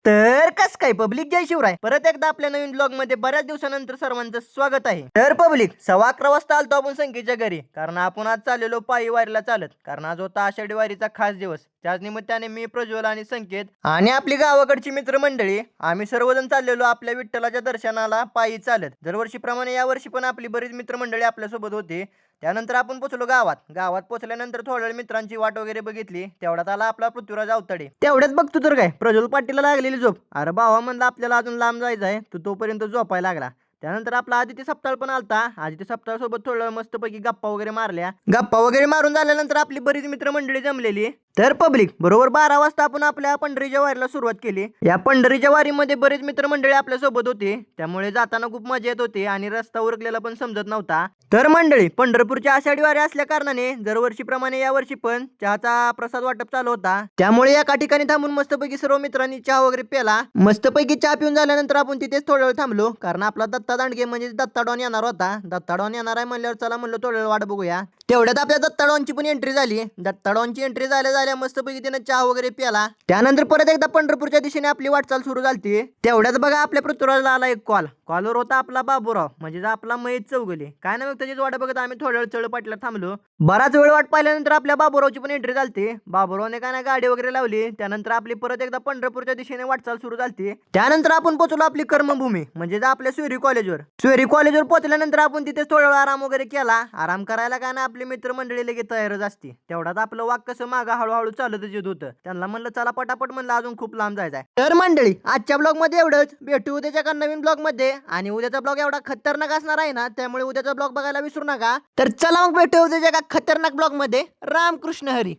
तर कस काय पब्लिक, जय शिवराय. परत एकदा आपल्या नवीन ब्लॉग मध्ये बऱ्याच दिवसानंतर सर्वांचं स्वागत आहे. तर पब्लिक, 11:15 वाजता आलतो आपण संकेतच्या घरी, कारण आपण आज चाललेलो पायी वारीला चालत, कारण आज होता आषाढी वारीचा खास दिवस. त्याच निमित्ताने मी, प्रज्वल आणि संकेत आणि आपली गावाकडची मित्रमंडळी आम्ही सर्वजण चाललेलो आपल्या विठ्ठलाच्या दर्शनाला पायी चालत. दरवर्षीप्रमाणे यावर्षी पण आपली बरीच मित्रमंडळी आपल्यासोबत होती. त्यानंतर आपण पोहोचलो गावात. गावात पोहोचल्यानंतर थोड्या वेळ मित्रांची वाट वगैरे बघितली. तेवढ्यात आला आपला पृथ्वीराज अवतडे. तेवढ्यात बघतो तर काय, प्रज्वल पाटीलला लागलेली झोप. अरे भावा म्हणलं, आपल्याला अजून लांब जायचं आहे, तू तोपर्यंत झोपायला लागला. त्यानंतर आपला आदित्य सपकाळ पण आलता. आदित्य सपकाळ सोबत थोडं मस्तपैकी गप्पा वगैरे मारल्या. गप्पा वगैरे मारून झाल्यानंतर आपली बरीच मित्रमंडळी जमलेली. तर पब्लिक, बरोबर 12 वाजता आपण आपल्या पंढरीच्या वारीला सुरुवात केली. या पंढरीच्या वारीमध्ये बरेच मित्रमंडळी आपल्या सोबत होते, त्यामुळे जाताना खूप मजा येत होती आणि रस्ता उरकलेला पण समजत नव्हता. तर मंडळी, पंढरपूरची आषाढी वारी असल्या कारणाने दरवर्षीप्रमाणे यावर्षी पण चहाचा प्रसाद वाटप चालू होता. त्यामुळे एका ठिकाणी थांबून मस्तपैकी सर्व मित्रांनी चहा वगैरे प्याला. मस्तपैकी चहा पिऊन झाल्यानंतर आपण तिथेच थोडा वेळ थांबलो, कारण आपला दत्ता दांडगे म्हणजे दत्ता डॉन येणार होता. दत्ता डॉन येणार आहे म्हणल्यावर चला म्हणलं थोडा वेळ वाट बघूया. तेवढ्यात आपल्या दत्ता डॉनची पण एंट्री झाली. दत्ता डॉनची एंट्री झाल्या मस्तपैकी त्यानं चहा वगैरे प्याला. त्यानंतर परत एकदा पंढरपूरच्या दिशेने आपली वाटचाल सुरू झाली. तेवढ्यात बघा आपल्या पृथ्वीराजला आला एक कॉलवर होता आपला बाबूराव, म्हणजे आपला महेश चौगले. काय ना, मग त्याचीच वाट बघत आम्ही थोड्या वेळ चळ पाटला थांबलो. बराच वेळ वाट पाहिल्यानंतर आपल्या बाबूरावची पण एंट्री झाली. बाबूरावने काय ना गाडी वगैरे लावली. त्यानंतर आपली परत एकदा पंढरपूरच्या दिशेने वाटचाल सुरू झाली. त्यानंतर आपण पोहोचलो आपली कर्मभूमी, म्हणजे आपल्या स्वेरी कॉलेजवर. स्वेरी कॉलेजवर पोहोचल्यानंतर आपण तिथे थोडा वेळ आराम वगैरे केला. आराम करायला काय ना, आपली मित्रमंडळी लगेच तयारच असते. तेवढ्यात आपलं वाघ कसं मागं हळूहळू चालतच येत होतं. त्यांना म्हणलं चला पटापट, म्हणलं अजून खूप लांब जायचंय. तर मंडळी, आजच्या ब्लॉग मध्ये एवढंच. भेटू उद्याच्या एका नवीन ब्लॉग मध्ये. आणि उद्याचा ब्लॉग एवढा खतरनाक असणार आहे ना, त्यामुळे उद्याचा ब्लॉग बघायला विसरू नका. तर चला मग भेटू उद्याच्या एका खतरनाक ब्लॉग मध्ये. रामकृष्ण हरी.